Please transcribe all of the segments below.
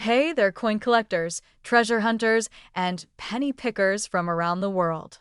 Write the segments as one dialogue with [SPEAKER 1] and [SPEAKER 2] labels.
[SPEAKER 1] Hey there, coin collectors, treasure hunters, and penny pickers from around the world.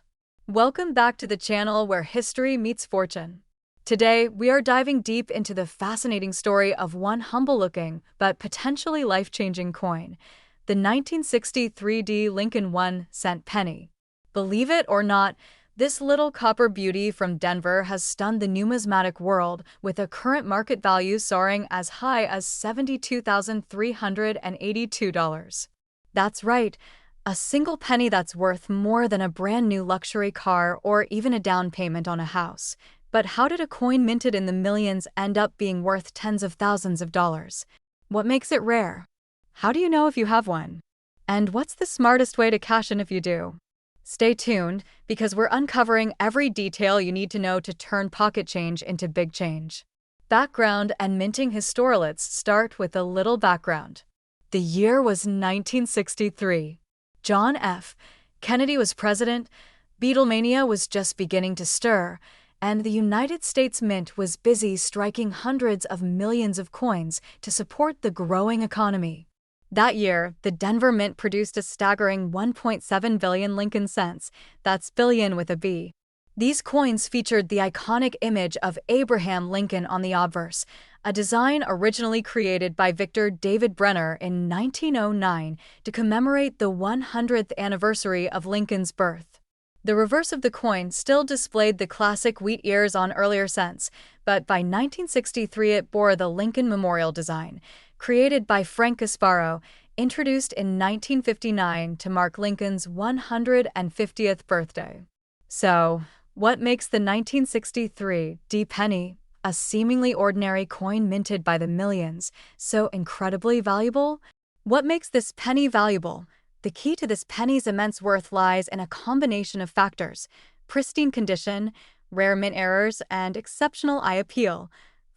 [SPEAKER 1] Welcome back to the channel where history meets fortune. Today, we are diving deep into the fascinating story of one humble-looking but potentially life-changing coin, the 1963 Lincoln 1-cent penny. Believe it or not, this little copper beauty from Denver has stunned the numismatic world, with a current market value soaring as high as $72,382. That's right, a single penny that's worth more than a brand new luxury car or even a down payment on a house. But how did a coin minted in the millions end up being worth tens of thousands of dollars? What makes it rare? How do you know if you have one? And what's the smartest way to cash in if you do? Stay tuned, because we're uncovering every detail you need to know to turn pocket change into big change. Background and minting history. Let's start with a little background. The year was 1963. John F. Kennedy was president, Beatlemania was just beginning to stir, and the United States Mint was busy striking hundreds of millions of coins to support the growing economy. That year, the Denver Mint produced a staggering 1.7 billion Lincoln cents, that's billion with a B. These coins featured the iconic image of Abraham Lincoln on the obverse, a design originally created by Victor David Brenner in 1909 to commemorate the 100th anniversary of Lincoln's birth. The reverse of the coin still displayed the classic wheat ears on earlier cents, but by 1963 it bore the Lincoln Memorial design, created by Frank Gasparo, introduced in 1959 to mark Lincoln's 150th birthday. So, what makes the 1963 penny, a seemingly ordinary coin minted by the millions, so incredibly valuable? What makes this penny valuable? The key to this penny's immense worth lies in a combination of factors: pristine condition, rare mint errors, and exceptional eye appeal.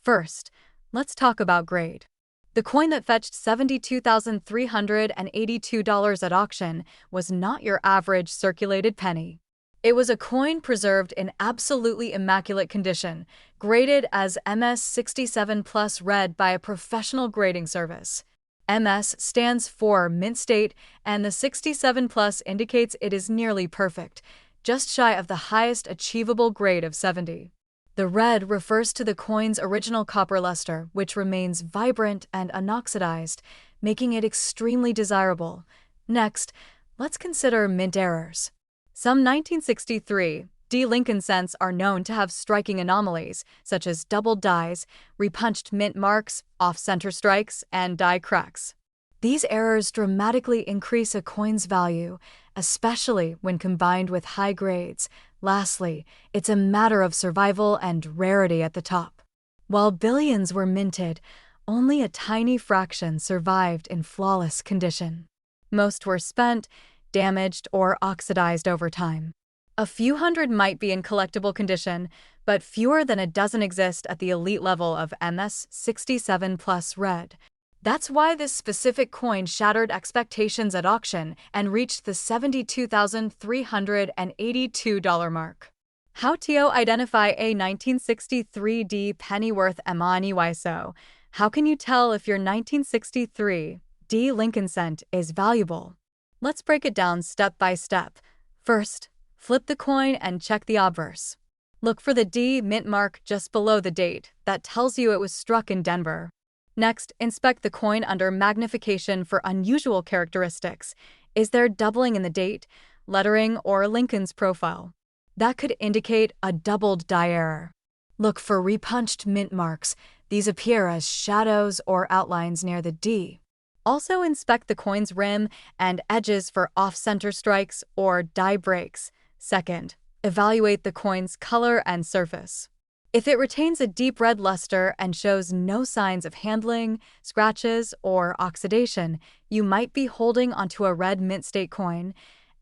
[SPEAKER 1] First, let's talk about grade. The coin that fetched $72,382 at auction was not your average circulated penny. It was a coin preserved in absolutely immaculate condition, graded as MS 67 Plus red by a professional grading service. MS stands for mint state, and the 67 Plus indicates it is nearly perfect, just shy of the highest achievable grade of 70. The red refers to the coin's original copper luster, which remains vibrant and unoxidized, making it extremely desirable. Next, let's consider mint errors. Some 1963 Lincoln cents are known to have striking anomalies, such as doubled dies, repunched mint marks, off-center strikes, and die cracks. These errors dramatically increase a coin's value, especially when combined with high grades. Lastly, it's a matter of survival and rarity at the top. While billions were minted, only a tiny fraction survived in flawless condition. Most were spent, damaged, or oxidized over time. A few hundred might be in collectible condition, but fewer than a dozen exist at the elite level of MS 67 Plus red. That's why this specific coin shattered expectations at auction and reached the $72,382 mark. How to identify a 1963 penny worth money? So, how can you tell if your 1963 Lincoln cent is valuable? Let's break it down step by step. First, flip the coin and check the obverse. Look for the D mint mark just below the date. That tells you it was struck in Denver. Next, inspect the coin under magnification for unusual characteristics. Is there doubling in the date, lettering, or Lincoln's profile? That could indicate a doubled die error. Look for repunched mint marks. These appear as shadows or outlines near the D. Also inspect the coin's rim and edges for off-center strikes or die breaks. Second, evaluate the coin's color and surface. If it retains a deep red luster and shows no signs of handling, scratches, or oxidation, you might be holding onto a red mint state coin,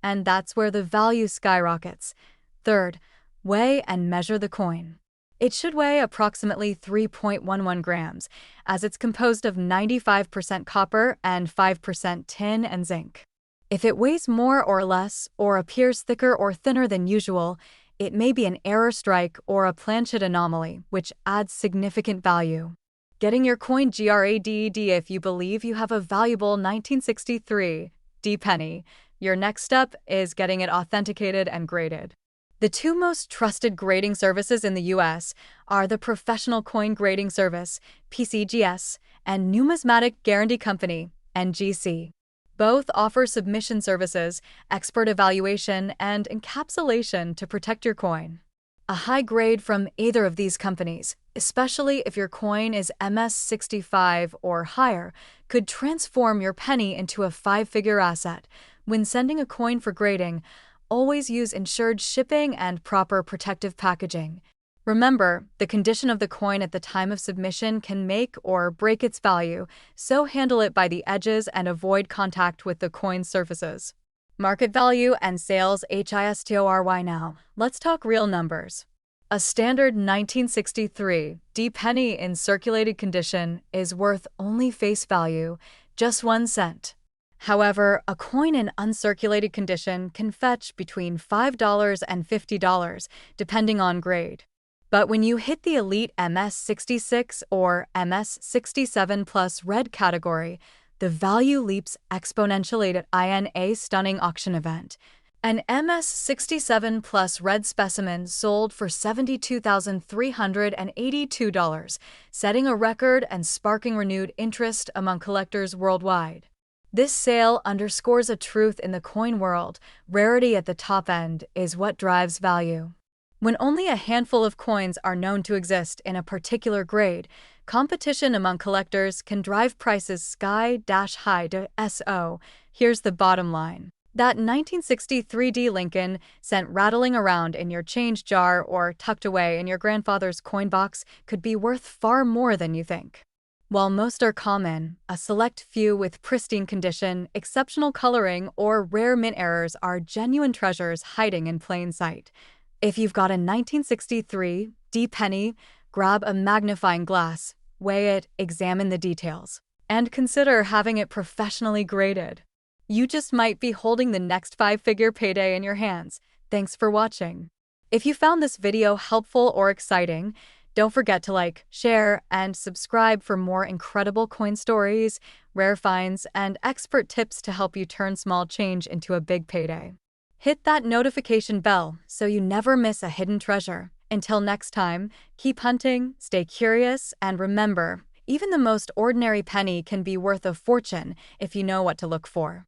[SPEAKER 1] and that's where the value skyrockets. Third, weigh and measure the coin. It should weigh approximately 3.11 grams, as it's composed of 95% copper and 5% tin and zinc. If it weighs more or less, or appears thicker or thinner than usual, it may be an error strike or a planchet anomaly, which adds significant value. getting your coin GRADD if you believe you have a valuable 1963 D penny. Your next step is getting it authenticated and graded. The two most trusted grading services in the US are the Professional Coin Grading Service, PCGS, and Numismatic Guarantee Company, NGC. Both offer submission services, expert evaluation, and encapsulation to protect your coin. A high grade from either of these companies, especially if your coin is MS65 or higher, could transform your penny into a five-figure asset. When sending a coin for grading, always use insured shipping and proper protective packaging. Remember, the condition of the coin at the time of submission can make or break its value, so handle it by the edges and avoid contact with the coin's surfaces. Market value and sales history now. Let's talk real numbers. A standard 1963 D penny in circulated condition is worth only face value, just 1 cent. However, a coin in uncirculated condition can fetch between $5 and $50, depending on grade. But when you hit the elite MS66 or MS67 plus red category, the value leaps exponentially in a stunning auction event. An MS67 plus red specimen sold for $72,382, setting a record and sparking renewed interest among collectors worldwide. This sale underscores a truth in the coin world: rarity at the top end is what drives value. When only a handful of coins are known to exist in a particular grade, competition among collectors can drive prices sky-high to SO. Here's the bottom line. That 1963 D Lincoln Cent rattling around in your change jar or tucked away in your grandfather's coin box could be worth far more than you think. While most are common, a select few with pristine condition, exceptional coloring, or rare mint errors are genuine treasures hiding in plain sight. If you've got a 1963 D penny, grab a magnifying glass, weigh it, examine the details, and consider having it professionally graded. You just might be holding the next five-figure payday in your hands. Thanks for watching. If you found this video helpful or exciting, don't forget to like, share, and subscribe for more incredible coin stories, rare finds, and expert tips to help you turn small change into a big payday. Hit that notification bell so you never miss a hidden treasure. Until next time, keep hunting, stay curious, and remember, even the most ordinary penny can be worth a fortune if you know what to look for.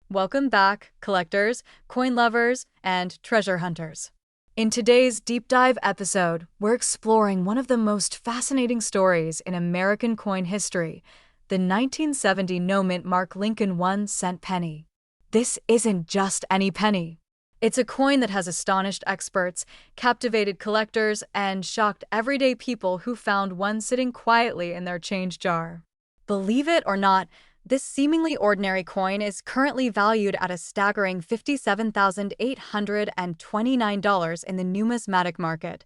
[SPEAKER 1] Welcome back, collectors, coin lovers, and treasure hunters. In today's deep dive episode, we're exploring one of the most fascinating stories in American coin history, the 1970 no-mint Mark Lincoln 1-cent penny. This isn't just any penny. It's a coin that has astonished experts, captivated collectors, and shocked everyday people who found one sitting quietly in their change jar. Believe it or not, this seemingly ordinary coin is currently valued at a staggering $57,829 in the numismatic market.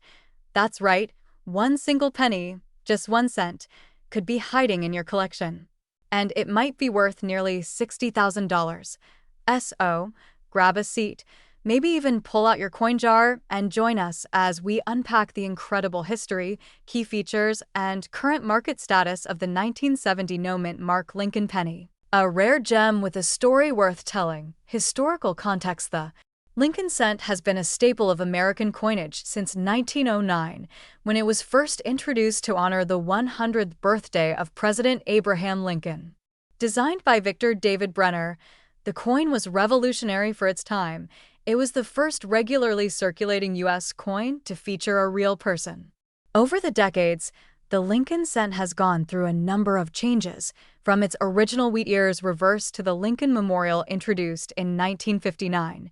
[SPEAKER 1] That's right, one single penny, just 1 cent, could be hiding in your collection. And it might be worth nearly $60,000. So, grab a seat, maybe even pull out your coin jar and join us as we unpack the incredible history, key features, and current market status of the 1970 no-mint Mark Lincoln penny. A rare gem with a story worth telling. Historical context: the Lincoln cent has been a staple of American coinage since 1909, when it was first introduced to honor the 100th birthday of President Abraham Lincoln. Designed by Victor David Brenner, the coin was revolutionary for its time. It was the first regularly circulating U.S. coin to feature a real person. Over the decades, the Lincoln cent has gone through a number of changes, from its original wheat ears reverse to the Lincoln Memorial introduced in 1959,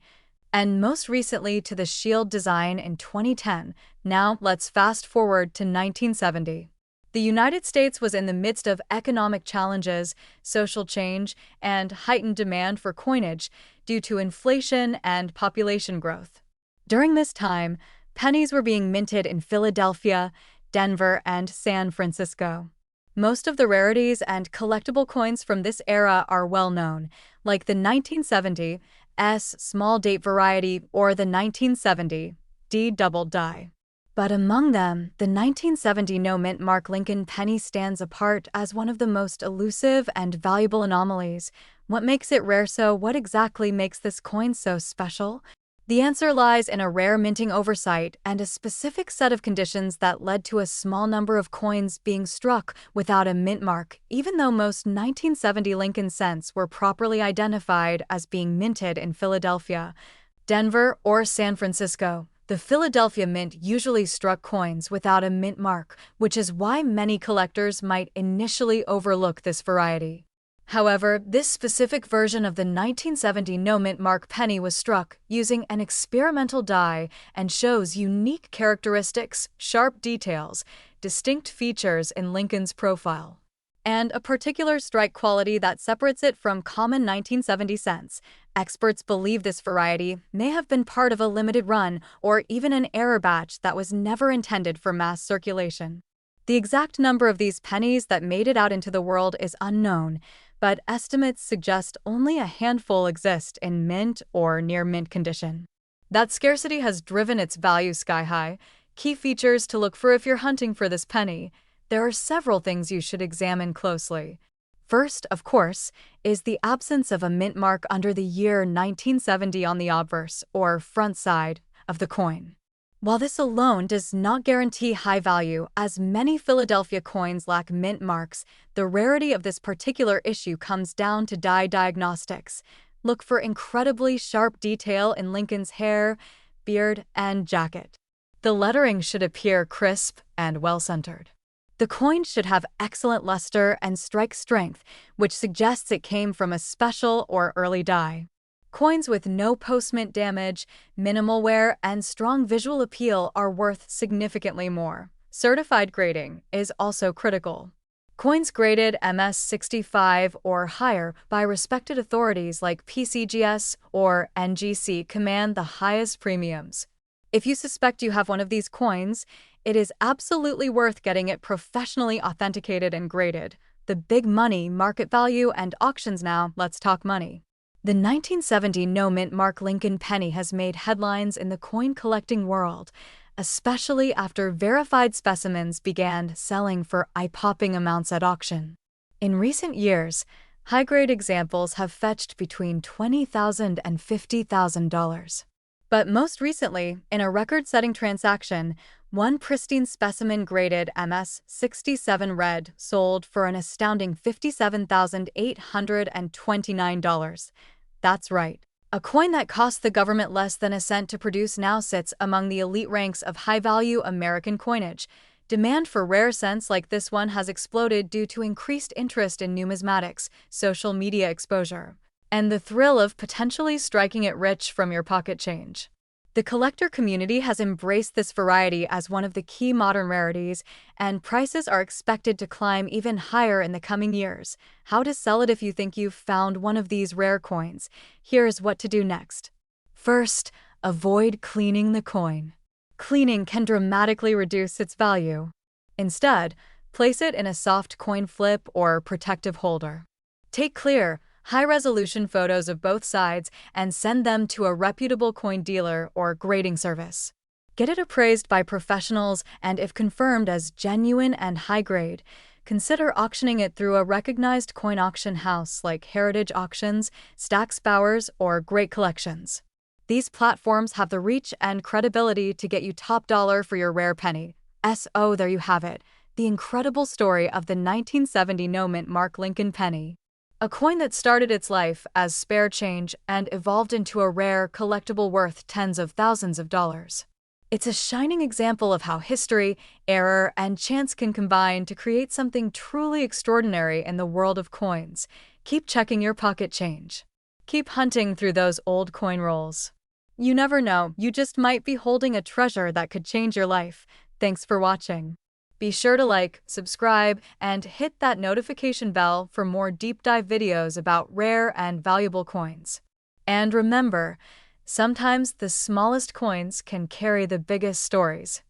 [SPEAKER 1] and most recently to the shield design in 2010. Now, let's fast forward to 1970. The United States was in the midst of economic challenges, social change, and heightened demand for coinage due to inflation and population growth. During this time, pennies were being minted in Philadelphia, Denver, and San Francisco. Most of the rarities and collectible coins from this era are well known, like the 1970 S small date variety or the 1970 D double die. But among them, the 1970 no-mint Mark Lincoln penny stands apart as one of the most elusive and valuable anomalies. What makes it rare? So what exactly makes this coin so special? The answer lies in a rare minting oversight and a specific set of conditions that led to a small number of coins being struck without a mint mark, even though most 1970 Lincoln cents were properly identified as being minted in Philadelphia, Denver, or San Francisco. The Philadelphia Mint usually struck coins without a mint mark, which is why many collectors might initially overlook this variety. However, this specific version of the 1970 no-mint mark penny was struck using an experimental die and shows unique characteristics, sharp details, distinct features in Lincoln's profile, and a particular strike quality that separates it from common 1970 cents. Experts believe this variety may have been part of a limited run or even an error batch that was never intended for mass circulation. The exact number of these pennies that made it out into the world is unknown, but estimates suggest only a handful exist in mint or near mint condition. That scarcity has driven its value sky high. Key features to look for if you're hunting for this penny. There are several things you should examine closely. First, of course, is the absence of a mint mark under the year 1970 on the obverse, or front side, of the coin. While this alone does not guarantee high value, as many Philadelphia coins lack mint marks, the rarity of this particular issue comes down to die diagnostics. Look for incredibly sharp detail in Lincoln's hair, beard, and jacket. The lettering should appear crisp and well-centered. The coin should have excellent luster and strike strength, which suggests it came from a special or early die. Coins with no post-mint damage, minimal wear, and strong visual appeal are worth significantly more. Certified grading is also critical. Coins graded MS-65 or higher by respected authorities like PCGS or NGC command the highest premiums. If you suspect you have one of these coins, it is absolutely worth getting it professionally authenticated and graded. The big money, market value, and auctions now. Let's talk money. The 1970 no-mint Mark Lincoln penny has made headlines in the coin collecting world, especially after verified specimens began selling for eye-popping amounts at auction. In recent years, high-grade examples have fetched between $20,000 and $50,000. But most recently, in a record-setting transaction, one pristine specimen graded MS-67 red sold for an astounding $57,829. That's right. A coin that cost the government less than a cent to produce now sits among the elite ranks of high-value American coinage. Demand for rare cents like this one has exploded due to increased interest in numismatics, social media exposure, and the thrill of potentially striking it rich from your pocket change. The collector community has embraced this variety as one of the key modern rarities, and prices are expected to climb even higher in the coming years. How to sell it if you think you've found one of these rare coins? Here's what to do next. First, avoid cleaning the coin. Cleaning can dramatically reduce its value. Instead, place it in a soft coin flip or protective holder. Take clear, high-resolution photos of both sides and send them to a reputable coin dealer or grading service. Get it appraised by professionals, and if confirmed as genuine and high-grade, consider auctioning it through a recognized coin auction house like Heritage Auctions, Stack's Bowers, or Great Collections. These platforms have the reach and credibility to get you top dollar for your rare penny. So there you have it, the incredible story of the 1970 no-mint Mark Lincoln penny. A coin that started its life as spare change and evolved into a rare collectible worth tens of thousands of dollars. It's a shining example of how history, error, and chance can combine to create something truly extraordinary in the world of coins. Keep checking your pocket change. Keep hunting through those old coin rolls. You never know, you just might be holding a treasure that could change your life. Thanks for watching. Be sure to like, subscribe, and hit that notification bell for more deep dive videos about rare and valuable coins. And remember, sometimes the smallest coins can carry the biggest stories.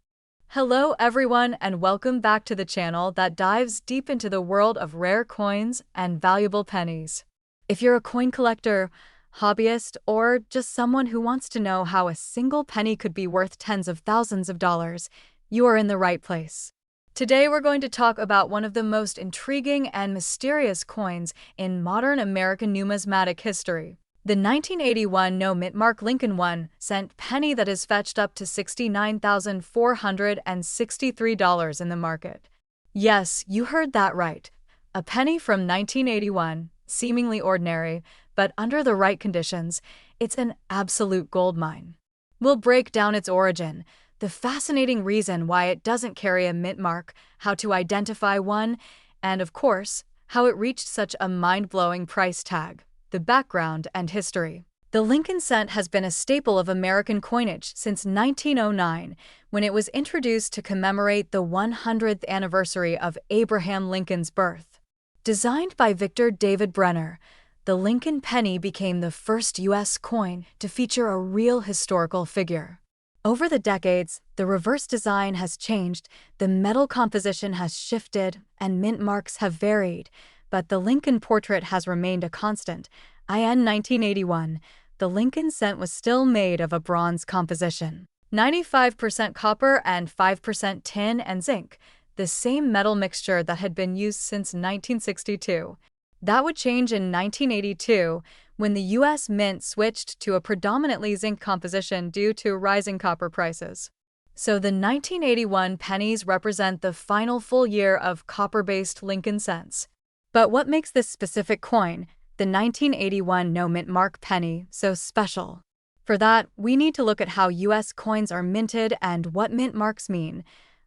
[SPEAKER 1] Hello everyone, and welcome back to the channel that dives deep into the world of rare coins and valuable pennies. If you're a coin collector, hobbyist, or just someone who wants to know how a single penny could be worth tens of thousands of dollars, You are in the right place. Today we're going to talk about one of the most intriguing and mysterious coins in modern American numismatic history. The 1981 no-mint mark Lincoln 1-cent penny that is fetched up to $69,463 in the market. Yes, you heard that right. A penny from 1981, seemingly ordinary, but under the right conditions, it's an absolute goldmine. We'll break down its origin, the fascinating reason why it doesn't carry a mint mark, how to identify one, and of course, how it reached such a mind-blowing price tag, the background and history. The Lincoln cent has been a staple of American coinage since 1909, when it was introduced to commemorate the 100th anniversary of Abraham Lincoln's birth. Designed by Victor David Brenner, the Lincoln penny became the first U.S. coin to feature a real historical figure. Over the decades, the reverse design has changed, the metal composition has shifted, and mint marks have varied, but the Lincoln portrait has remained a constant. In 1981, the Lincoln cent was still made of a bronze composition. 95% copper and 5% tin and zinc, the same metal mixture that had been used since 1962. That would change in 1982 when the U.S. Mint switched to a predominantly zinc composition due to rising copper prices. So the 1981 pennies represent the final full year of copper-based Lincoln cents. But what makes this specific coin, the 1981 no-mint mark penny, so special? For that, we need to look at how U.S. coins are minted and what mint marks mean.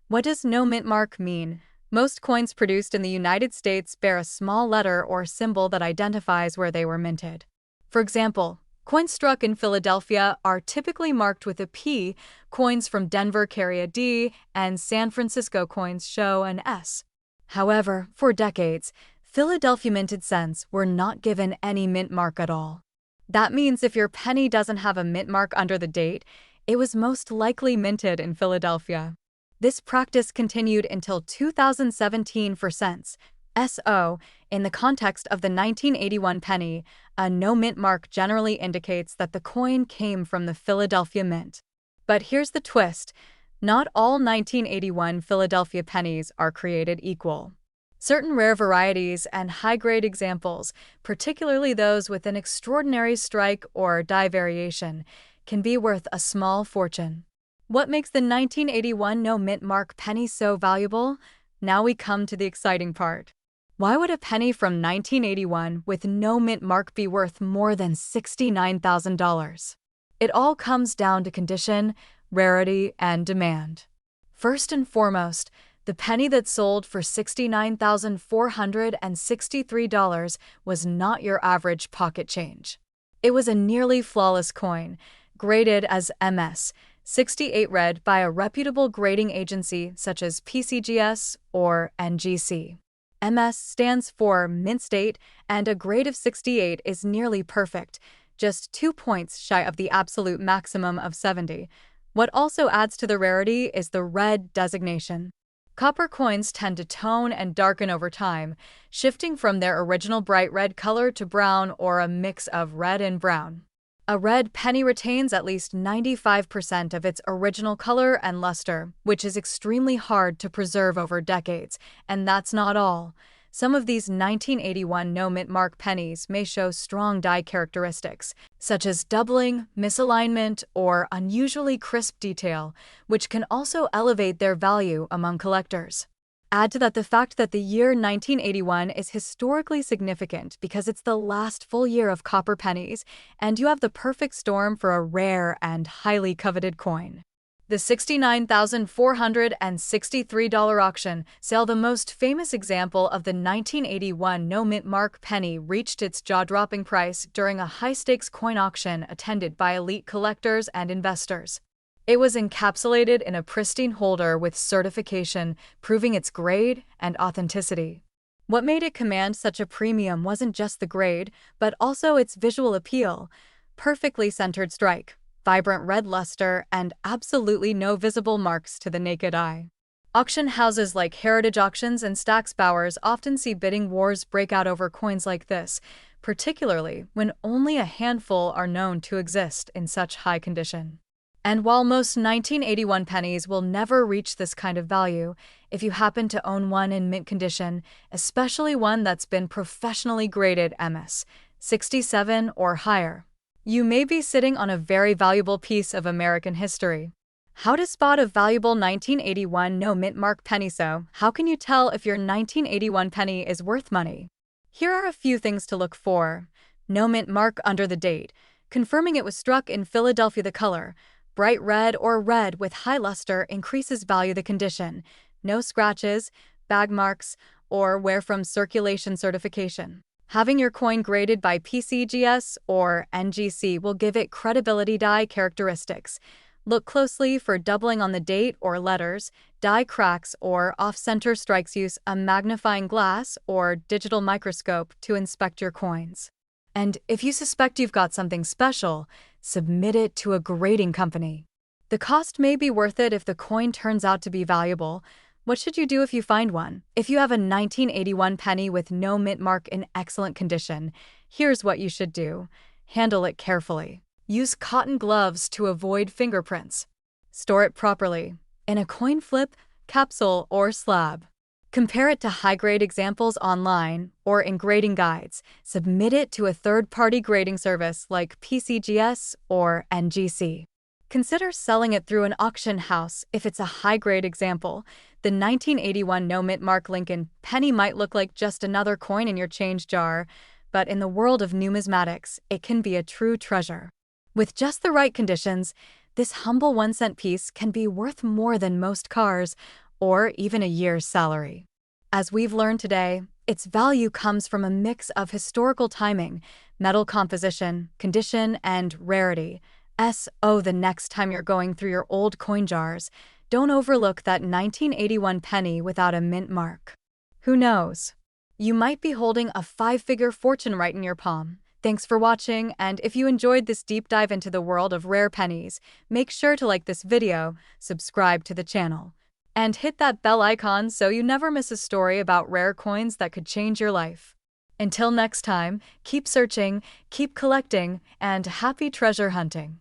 [SPEAKER 1] What does no-mint mark mean? Most coins produced in the United States bear a small letter or symbol that identifies where they were minted. For example, coins struck in Philadelphia are typically marked with a P, coins from Denver carry a D, and San Francisco coins show an S. However, for decades, Philadelphia minted cents were not given any mint mark at all. That means if your penny doesn't have a mint mark under the date, it was most likely minted in Philadelphia. This practice continued until 2017 for cents. So, in the context of the 1981 penny, a no-mint mark generally indicates that the coin came from the Philadelphia Mint. But here's the twist. Not all 1981 Philadelphia pennies are created equal. Certain rare varieties and high-grade examples, particularly those with an extraordinary strike or die variation, can be worth a small fortune. What makes the 1981 no-mint mark penny so valuable? Now we come to the exciting part. Why would a penny from 1981 with no mint mark be worth more than $69,000? It all comes down to condition, rarity, and demand. First and foremost, the penny that sold for $69,463 was not your average pocket change. It was a nearly flawless coin, graded as MS 68 red by a reputable grading agency such as PCGS or NGC. MS stands for mint state, and a grade of 68 is nearly perfect, just 2 points shy of the absolute maximum of 70. What also adds to the rarity is the red designation. Copper coins tend to tone and darken over time, shifting from their original bright red color to brown or a mix of red and brown. A red penny retains at least 95% of its original color and luster, which is extremely hard to preserve over decades. And that's not all. Some of these 1981 no-mint mark pennies may show strong die characteristics, such as doubling, misalignment, or unusually crisp detail, which can also elevate their value among collectors. Add to that the fact that the year 1981 is historically significant because it's the last full year of copper pennies, and you have the perfect storm for a rare and highly coveted coin. The $69,463 auction sale, the most famous example of the 1981 no-mint mark penny, reached its jaw-dropping price during a high-stakes coin auction attended by elite collectors and investors. It was encapsulated in a pristine holder with certification, proving its grade and authenticity. What made it command such a premium wasn't just the grade, but also its visual appeal. Perfectly centered strike, vibrant red luster, and absolutely no visible marks to the naked eye. Auction houses like Heritage Auctions and Stack's Bowers often see bidding wars break out over coins like this, particularly when only a handful are known to exist in such high condition. And while most 1981 pennies will never reach this kind of value, if you happen to own one in mint condition, especially one that's been professionally graded MS 67 or higher, you may be sitting on a very valuable piece of American history. How to spot a valuable 1981 no mint mark penny? So, how can you tell if your 1981 penny is worth money? Here are a few things to look for. No mint mark under the date, confirming it was struck in Philadelphia. The color, bright red or red with high luster, increases value. The condition, no scratches, bag marks, or wear from circulation. Certification, having your coin graded by PCGS or NGC will give it credibility. Die characteristics, look closely for doubling on the date or letters, die cracks or off-center strikes. Use a magnifying glass or digital microscope to inspect your coins. And if you suspect you've got something special, submit it to a grading company. The cost may be worth it if the coin turns out to be valuable. What should you do if you find one? If you have a 1981 penny with no mint mark in excellent condition, here's what you should do. Handle it carefully. Use cotton gloves to avoid fingerprints. Store it properly, in a coin flip, capsule, or slab. Compare it to high-grade examples online or in grading guides. Submit it to a third-party grading service like PCGS or NGC. Consider selling it through an auction house if it's a high-grade example. The 1981 no mint mark Lincoln penny might look like just another coin in your change jar, but in the world of numismatics, it can be a true treasure. With just the right conditions, this humble 1-cent piece can be worth more than most cars or even a year's salary. As we've learned today, its value comes from a mix of historical timing, metal composition, condition, and rarity. The next time you're going through your old coin jars, don't overlook that 1981 penny without a mint mark. Who knows? You might be holding a 5-figure fortune right in your palm. Thanks for watching, and if you enjoyed this deep dive into the world of rare pennies, make sure to like this video, subscribe to the channel, and hit that bell icon so you never miss a story about rare coins that could change your life. Until next time, keep searching, keep collecting, and happy treasure hunting.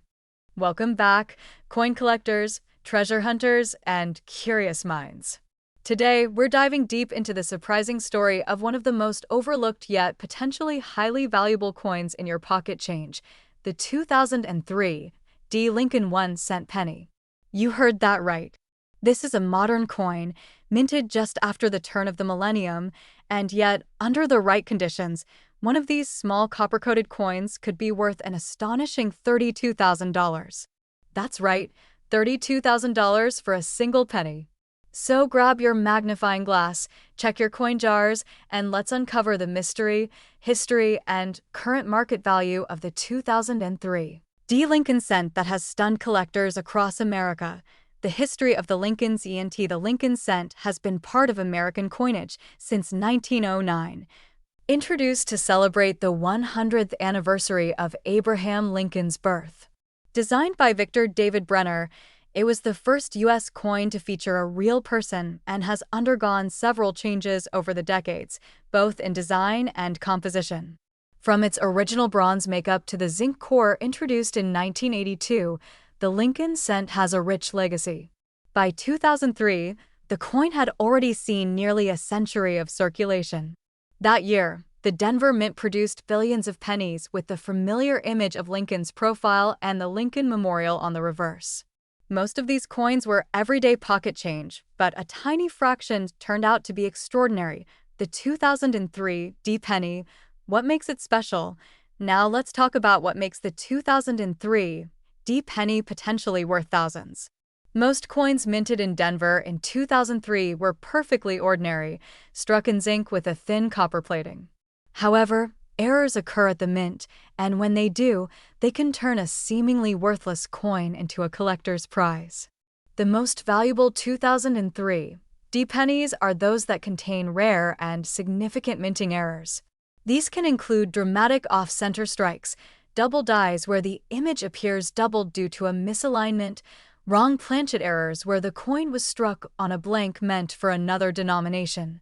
[SPEAKER 1] Welcome back, coin collectors, treasure hunters, and curious minds. Today, we're diving deep into the surprising story of one of the most overlooked yet potentially highly valuable coins in your pocket change, the 2003 D. Lincoln 1-cent penny. You heard that right. This is a modern coin, minted just after the turn of the millennium, and yet, under the right conditions, one of these small copper-coated coins could be worth an astonishing $32,000. That's right, $32,000 for a single penny. So grab your magnifying glass, check your coin jars, and let's uncover the mystery, history, and current market value of the 2003 D. Lincoln cent that has stunned collectors across America. The history of the Lincoln cent. The Lincoln cent has been part of American coinage since 1909. Introduced to celebrate the 100th anniversary of Abraham Lincoln's birth. Designed by Victor David Brenner, it was the first U.S. coin to feature a real person and has undergone several changes over the decades, both in design and composition. From its original bronze makeup to the zinc core introduced in 1982, the Lincoln cent has a rich legacy. By 2003, the coin had already seen nearly a century of circulation. That year, the Denver Mint produced billions of pennies with the familiar image of Lincoln's profile and the Lincoln Memorial on the reverse. Most of these coins were everyday pocket change, but a tiny fraction turned out to be extraordinary. The 2003 D penny. What makes it special? Now let's talk about what makes the 2003 D penny potentially worth thousands. Most coins minted in Denver in 2003 were perfectly ordinary, struck in zinc with a thin copper plating. However, errors occur at the mint, and when they do, they can turn a seemingly worthless coin into a collector's prize. The most valuable 2003 D pennies are those that contain rare and significant minting errors. These can include dramatic off-center strikes, double dies where the image appears doubled due to a misalignment, wrong planchet errors where the coin was struck on a blank meant for another denomination,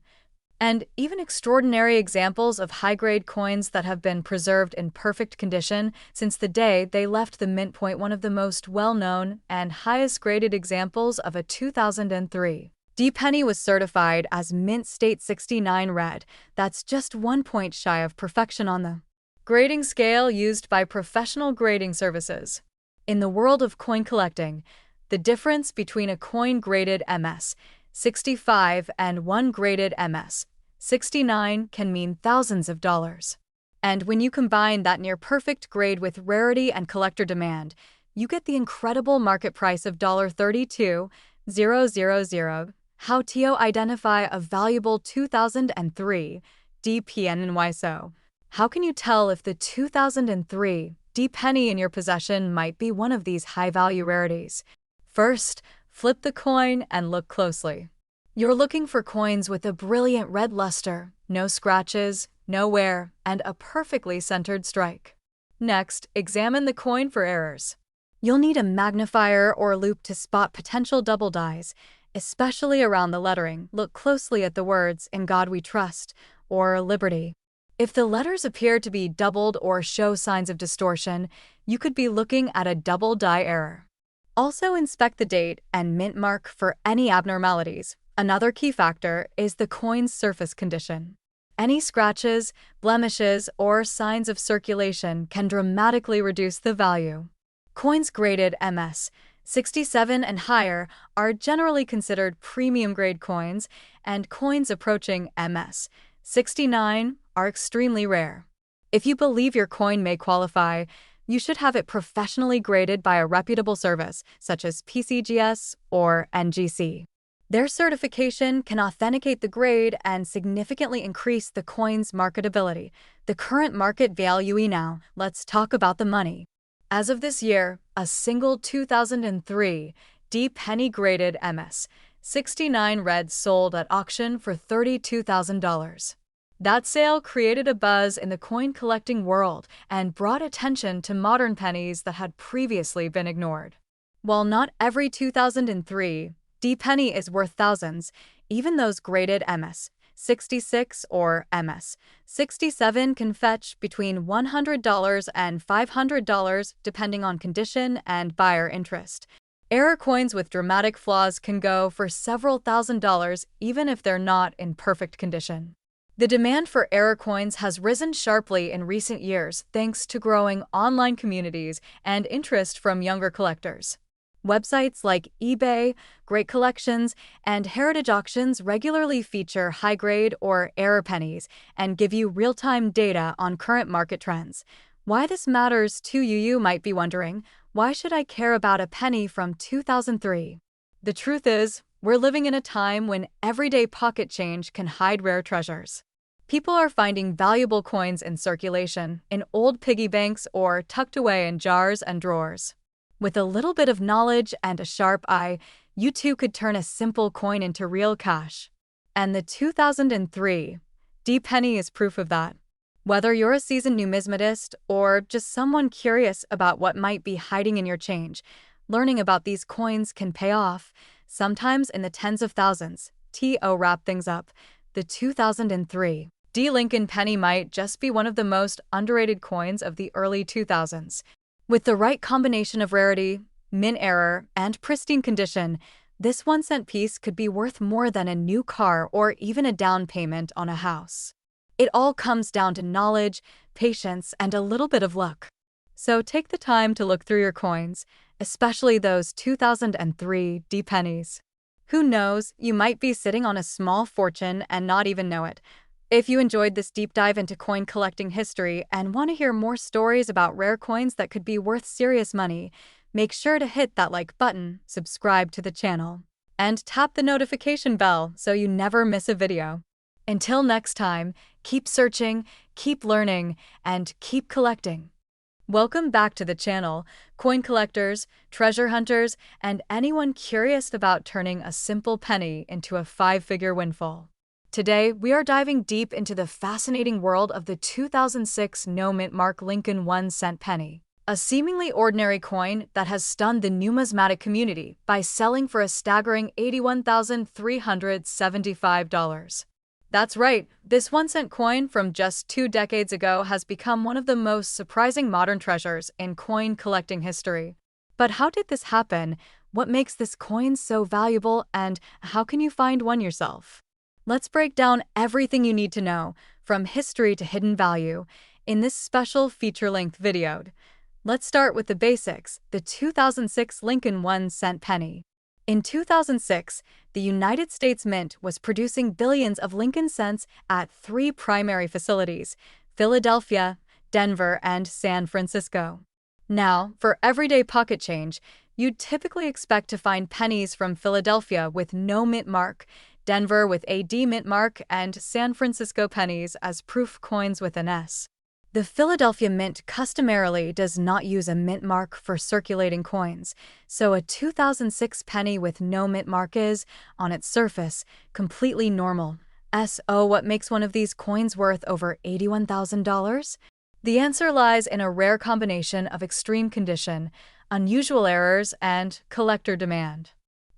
[SPEAKER 1] And even extraordinary examples of high-grade coins that have been preserved in perfect condition since the day they left the mint point. One of the most well-known and highest-graded examples of a 2003 D-penny was certified as Mint State 69 Red. That's just 1 point shy of perfection on the grading scale used by professional grading services. In the world of coin collecting, the difference between a coin graded MS 65 and one graded MS 69 can mean thousands of dollars. And when you combine that near-perfect grade with rarity and collector demand, you get the incredible market price of $32,000. How to identify a valuable 2003 D-penny? So, how can you tell if the 2003 D-penny in your possession might be one of these high-value rarities? First, flip the coin and look closely. You're looking for coins with a brilliant red luster, no scratches, no wear, and a perfectly centered strike. Next, examine the coin for errors. You'll need a magnifier or loupe to spot potential double dies, especially around the lettering. Look closely at the words "In God We Trust" or "Liberty." If the letters appear to be doubled or show signs of distortion, you could be looking at a double die error. Also inspect the date and mint mark for any abnormalities. Another key factor is the coin's surface condition. Any scratches, blemishes, or signs of circulation can dramatically reduce the value. Coins graded MS 67 and higher are generally considered premium-grade coins, and coins approaching MS 69 are extremely rare. If you believe your coin may qualify, you should have it professionally graded by a reputable service, such as PCGS or NGC. Their certification can authenticate the grade and significantly increase the coin's marketability. The current market value. Now, let's talk about the money. As of this year, a single 2003 D-penny graded MS 69 Red sold at auction for $32,000. That sale created a buzz in the coin collecting world and brought attention to modern pennies that had previously been ignored. While not every 2003 D-penny is worth thousands, even those graded MS 66 or MS 67 can fetch between $100 and $500 depending on condition and buyer interest. Error coins with dramatic flaws can go for several $1,000s even if they're not in perfect condition. The demand for error coins has risen sharply in recent years thanks to growing online communities and interest from younger collectors. Websites like eBay, Great Collections, and Heritage Auctions regularly feature high-grade or error pennies and give you real-time data on current market trends. Why this matters to you? You might be wondering, why should I care about a penny from 2003? The truth is, we're living in a time when everyday pocket change can hide rare treasures. People are finding valuable coins in circulation, in old piggy banks, or tucked away in jars and drawers. With a little bit of knowledge and a sharp eye, you too could turn a simple coin into real cash. And the 2003 D-penny is proof of that. Whether you're a seasoned numismatist or just someone curious about what might be hiding in your change, learning about these coins can pay off, sometimes in the tens of thousands. To wrap things up, the 2003 D Lincoln penny might just be one of the most underrated coins of the early 2000s. With the right combination of rarity, mint error, and pristine condition, this 1-cent piece could be worth more than a new car or even a down payment on a house. It all comes down to knowledge, patience, and a little bit of luck. So take the time to look through your coins, especially those 2003 D-pennies. Who knows, you might be sitting on a small fortune and not even know it. If you enjoyed this deep dive into coin collecting history and want to hear more stories about rare coins that could be worth serious money, make sure to hit that like button, subscribe to the channel, and tap the notification bell so you never miss a video. Until next time, keep searching, keep learning, and keep collecting. Welcome back to the channel, coin collectors, treasure hunters, and anyone curious about turning a simple penny into a 5-figure windfall. Today, we are diving deep into the fascinating world of the 2006 no-mint mark Lincoln 1-cent penny, a seemingly ordinary coin that has stunned the numismatic community by selling for a staggering $81,375. That's right. This 1-cent coin from just 2 decades ago has become one of the most surprising modern treasures in coin collecting history. But how did this happen? What makes this coin so valuable, and how can you find one yourself? Let's break down everything you need to know, from history to hidden value, in this special feature-length video. Let's start with the basics, the 2006 Lincoln 1-cent penny. In 2006, the United States Mint was producing billions of Lincoln cents at 3 primary facilities: Philadelphia, Denver, and San Francisco. Now, for everyday pocket change, you'd typically expect to find pennies from Philadelphia with no mint mark, Denver with a D mint mark, and San Francisco pennies as proof coins with an S. The Philadelphia Mint customarily does not use a mint mark for circulating coins, so a 2006 penny with no mint mark is, on its surface, completely normal. So what makes one of these coins worth over $81,000? The answer lies in a rare combination of extreme condition, unusual errors, and collector demand.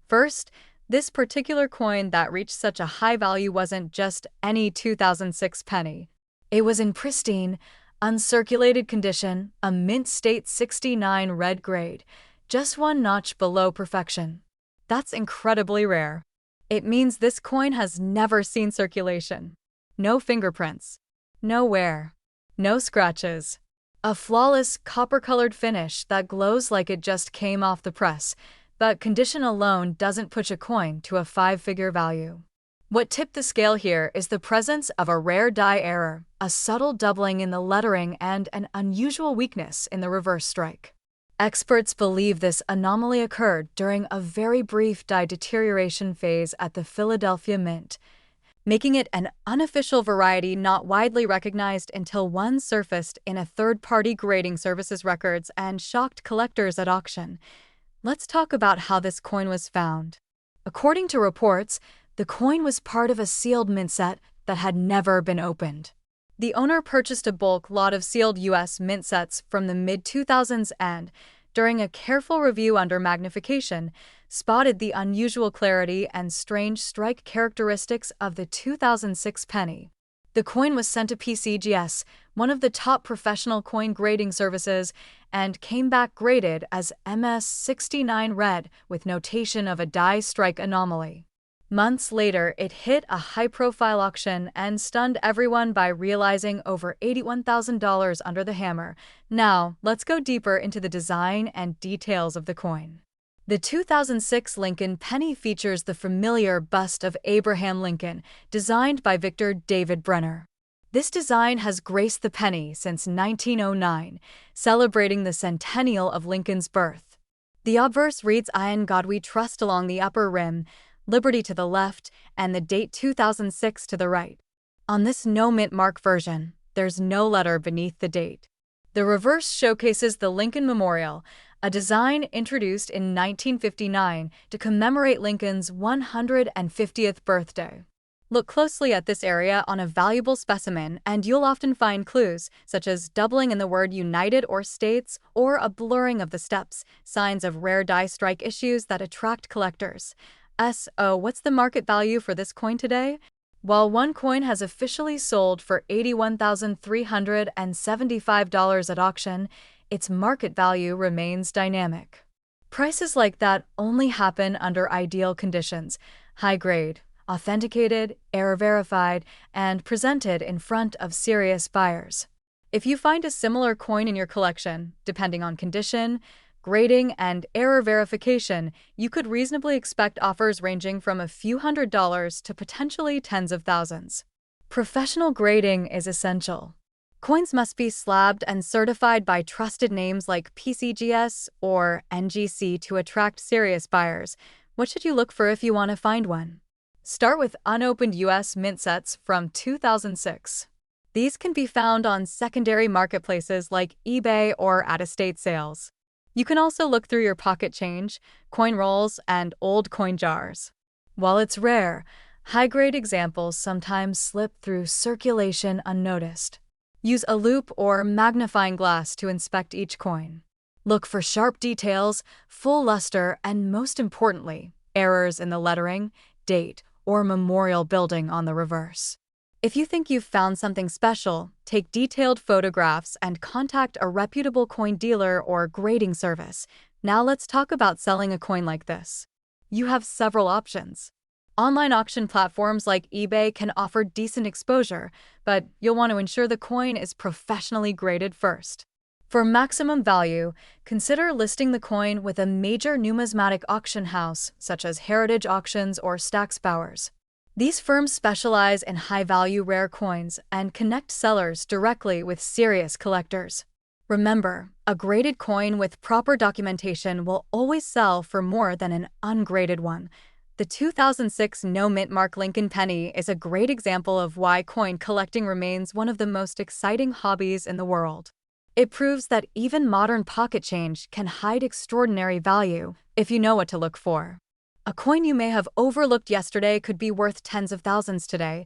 [SPEAKER 1] First, this particular coin that reached such a high value wasn't just any 2006 penny. It was in pristine, uncirculated condition, a mint state 69 red grade, just one notch below perfection. That's incredibly rare. It means this coin has never seen circulation. No fingerprints. No wear. No scratches. A flawless copper-colored finish that glows like it just came off the press, but condition alone doesn't push a coin to a 5-figure value. What tipped the scale here is the presence of a rare die error, a subtle doubling in the lettering, and an unusual weakness in the reverse strike. Experts believe this anomaly occurred during a very brief die deterioration phase at the Philadelphia Mint, making it an unofficial variety not widely recognized until one surfaced in a third-party grading services records and shocked collectors at auction. Let's talk about how this coin was found. According to reports, the coin was part of a sealed mint set that had never been opened. The owner purchased a bulk lot of sealed U.S. mint sets from the mid-2000s and, during a careful review under magnification, spotted the unusual clarity and strange strike characteristics of the 2006 penny. The coin was sent to PCGS, one of the top professional coin grading services, and came back graded as MS69 red with notation of a die strike anomaly. Months later, it hit a high-profile auction and stunned everyone by realizing over $81,000 under the hammer. Now, let's go deeper into the design and details of the coin. The 2006 Lincoln penny features the familiar bust of Abraham Lincoln, designed by Victor David Brenner. This design has graced the penny since 1909, celebrating the centennial of Lincoln's birth. The obverse reads "In God We Trust" along the upper rim, Liberty to the left, and the date 2006 to the right. On this no mint mark version, there's no letter beneath the date. The reverse showcases the Lincoln Memorial, a design introduced in 1959 to commemorate Lincoln's 150th birthday. Look closely at this area on a valuable specimen, and you'll often find clues, such as doubling in the word United or States, or a blurring of the steps, signs of rare die strike issues that attract collectors. What's the market value for this coin today? While one coin has officially sold for $81,375 at auction, its market value remains dynamic. Prices like that only happen under ideal conditions: high grade, authenticated, error verified, and presented in front of serious buyers. If you find a similar coin in your collection, depending on condition, grading, and error verification, you could reasonably expect offers ranging from a few $100s to potentially tens of thousands. Professional grading is essential. Coins must be slabbed and certified by trusted names like PCGS or NGC to attract serious buyers. What should you look for if you want to find one? Start with unopened U.S. mint sets from 2006. These can be found on secondary marketplaces like eBay or at estate sales. You can also look through your pocket change, coin rolls, and old coin jars. While it's rare, high-grade examples sometimes slip through circulation unnoticed. Use a loupe or magnifying glass to inspect each coin. Look for sharp details, full luster, and most importantly, errors in the lettering, date, or memorial building on the reverse. If you think you've found something special, take detailed photographs and contact a reputable coin dealer or grading service. Now let's talk about selling a coin like this. You have several options. Online auction platforms like eBay can offer decent exposure, but you'll want to ensure the coin is professionally graded first. For maximum value, consider listing the coin with a major numismatic auction house, such as Heritage Auctions or Stack's Bowers. These firms specialize in high-value rare coins and connect sellers directly with serious collectors. Remember, a graded coin with proper documentation will always sell for more than an ungraded one. The 2006 no-mint mark Lincoln penny is a great example of why coin collecting remains one of the most exciting hobbies in the world. It proves that even modern pocket change can hide extraordinary value if you know what to look for. A coin you may have overlooked yesterday could be worth tens of thousands today.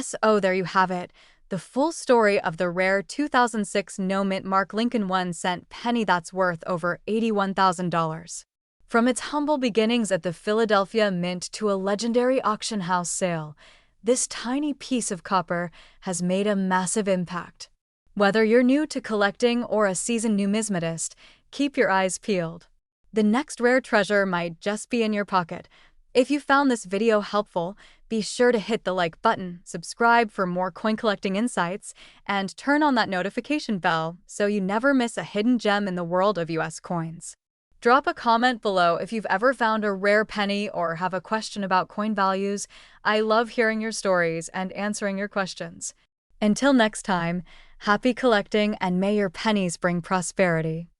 [SPEAKER 1] So there you have it, the full story of the rare 2006 no-mint mark Lincoln 1-cent penny that's worth over $81,000. From its humble beginnings at the Philadelphia Mint to a legendary auction house sale, this tiny piece of copper has made a massive impact. Whether you're new to collecting or a seasoned numismatist, keep your eyes peeled. The next rare treasure might just be in your pocket. If you found this video helpful, be sure to hit the like button, subscribe for more coin collecting insights, and turn on that notification bell so you never miss a hidden gem in the world of US coins. Drop a comment below if you've ever found a rare penny or have a question about coin values. I love hearing your stories and answering your questions. Until next time, happy collecting and may your pennies bring prosperity.